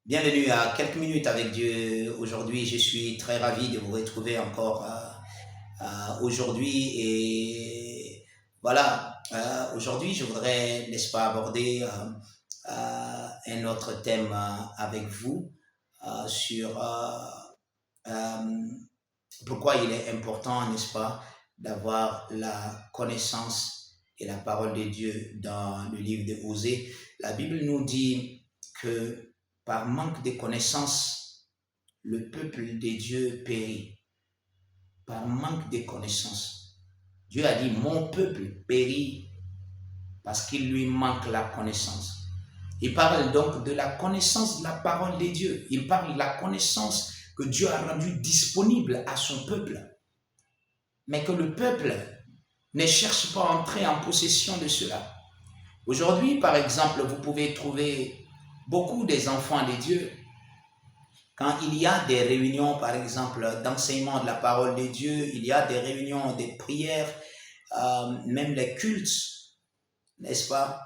Bienvenue à quelques minutes avec Dieu. Aujourd'hui, je suis très ravi de vous retrouver encore aujourd'hui. Et voilà, aujourd'hui, je voudrais, n'est-ce pas, aborder un autre thème avec vous sur euh, pourquoi il est important, n'est-ce pas, d'avoir la connaissance et la parole de Dieu dans le livre de Osée. La Bible nous dit que par manque de connaissances, le peuple de Dieu périt. Par manque de connaissances. Dieu a dit, mon peuple périt parce qu'il lui manque la connaissance. Il parle donc de la connaissance de la parole de Dieu. Il parle de la connaissance que Dieu a rendue disponible à son peuple. Mais que le peuple ne cherche pas à entrer en possession de cela. Aujourd'hui, par exemple, vous pouvez trouver beaucoup des enfants de Dieu. Quand il y a des réunions, par exemple, d'enseignement de la parole de Dieu, il y a des réunions, des prières, même les cultes, n'est-ce pas?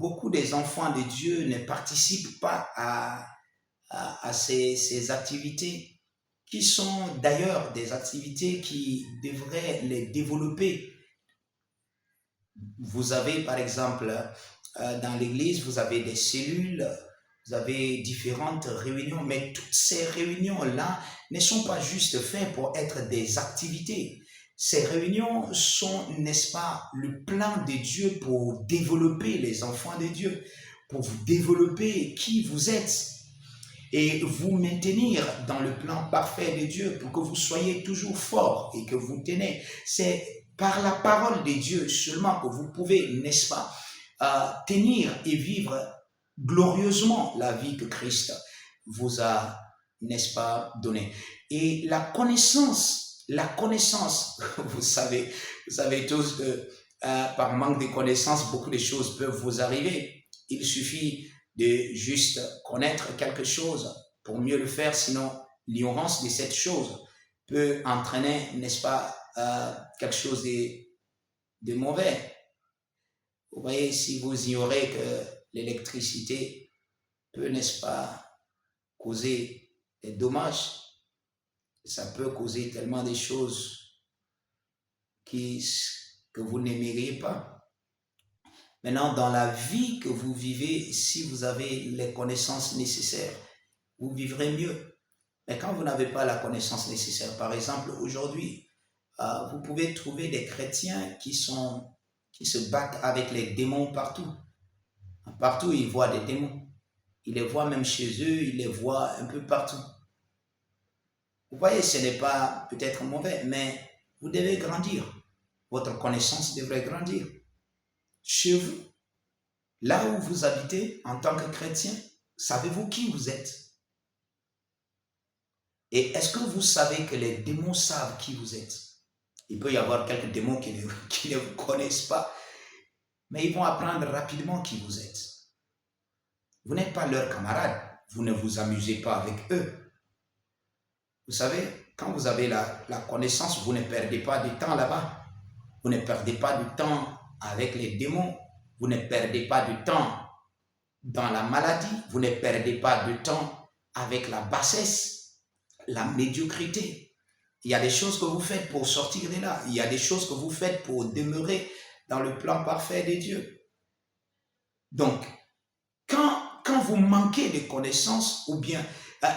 Beaucoup des enfants de Dieu ne participent pas à ces activités qui sont d'ailleurs des activités qui devraient les développer. Vous avez, par exemple, dans l'église, vous avez des cellules, vous avez différentes réunions, mais toutes ces réunions-là ne sont pas juste faites pour être des activités. Ces réunions sont, n'est-ce pas, le plan de Dieu pour développer les enfants de Dieu, pour vous développer qui vous êtes et vous maintenir dans le plan parfait de Dieu pour que vous soyez toujours fort et que vous tenez. C'est par la parole de Dieu seulement que vous pouvez, n'est-ce pas, tenir et vivre glorieusement la vie que Christ vous a, n'est-ce pas, donnée. Et la connaissance, vous savez tous que par manque de connaissances, beaucoup de choses peuvent vous arriver. Il suffit de juste connaître quelque chose pour mieux le faire, sinon l'ignorance de cette chose peut entraîner, n'est-ce pas, quelque chose de mauvais. Vous voyez, si vous ignorez que l'électricité peut, n'est-ce pas, causer des dommages, ça peut causer tellement de choses que vous n'aimeriez pas. Maintenant, dans la vie que vous vivez, si vous avez les connaissances nécessaires, vous vivrez mieux. Mais quand vous n'avez pas la connaissance nécessaire, par exemple, aujourd'hui, vous pouvez trouver des chrétiens qui se battent avec les démons partout. Partout, ils voient des démons. Ils les voient même chez eux, ils les voient un peu partout. Vous voyez, ce n'est pas peut-être mauvais, mais vous devez grandir. Votre connaissance devrait grandir. Chez vous, là où vous habitez en tant que chrétien, savez-vous qui vous êtes? Et est-ce que vous savez que les démons savent qui vous êtes? Il peut y avoir quelques démons qui ne vous connaissent pas, mais ils vont apprendre rapidement qui vous êtes. Vous n'êtes pas leurs camarades, vous ne vous amusez pas avec eux. Vous savez, quand vous avez la connaissance, vous ne perdez pas de temps là-bas. Vous ne perdez pas de temps avec les démons. Vous ne perdez pas de temps dans la maladie. Vous ne perdez pas de temps avec la bassesse, la médiocrité. Il y a des choses que vous faites pour sortir de là. Il y a des choses que vous faites pour demeurer dans le plan parfait de Dieu. Donc, quand vous manquez de connaissances, ou bien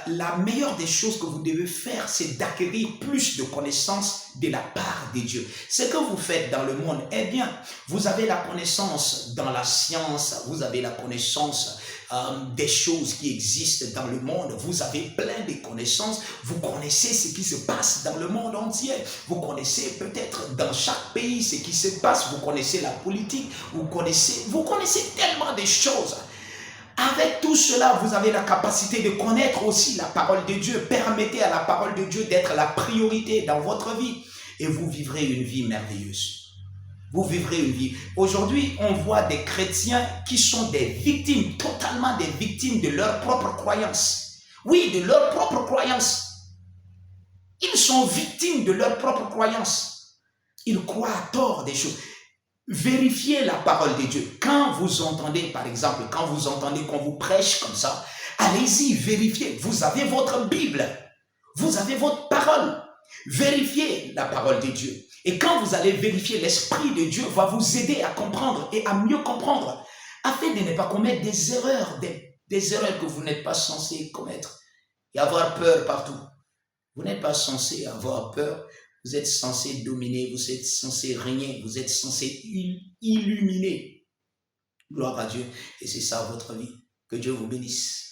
la meilleure des choses que vous devez faire, c'est d'acquérir plus de connaissances de la part de Dieu. Ce que vous faites dans le monde, eh bien, vous avez la connaissance dans la science, vous avez la connaissance des choses qui existent dans le monde, vous avez plein de connaissances, vous connaissez ce qui se passe dans le monde entier, vous connaissez peut-être dans chaque pays ce qui se passe, vous connaissez la politique, vous connaissez tellement de choses. Avec tout cela, vous avez la capacité de connaître aussi la parole de Dieu. Permettez à la parole de Dieu d'être la priorité dans votre vie et vous vivrez une vie merveilleuse. Vous vivrez une vie. Aujourd'hui, on voit des chrétiens qui sont des victimes, totalement des victimes de leur propre croyance. Oui, de leur propre croyance. Ils sont victimes de leur propre croyance. Ils croient à tort des choses. Vérifiez la parole de Dieu. Quand vous entendez, par exemple, quand vous entendez qu'on vous prêche comme ça, Allez-y, vérifiez. Vous avez votre Bible. Vous avez votre parole. Vérifiez la parole de Dieu. Et quand vous allez vérifier, l'Esprit de Dieu va vous aider à comprendre et à mieux comprendre, afin de ne pas commettre des erreurs, des erreurs que vous n'êtes pas censé commettre et avoir peur partout. Vous n'êtes pas censé avoir peur. Vous êtes censé dominer, vous êtes censé régner, vous êtes censé illuminer. Gloire à Dieu. Et c'est ça votre vie. Que Dieu vous bénisse.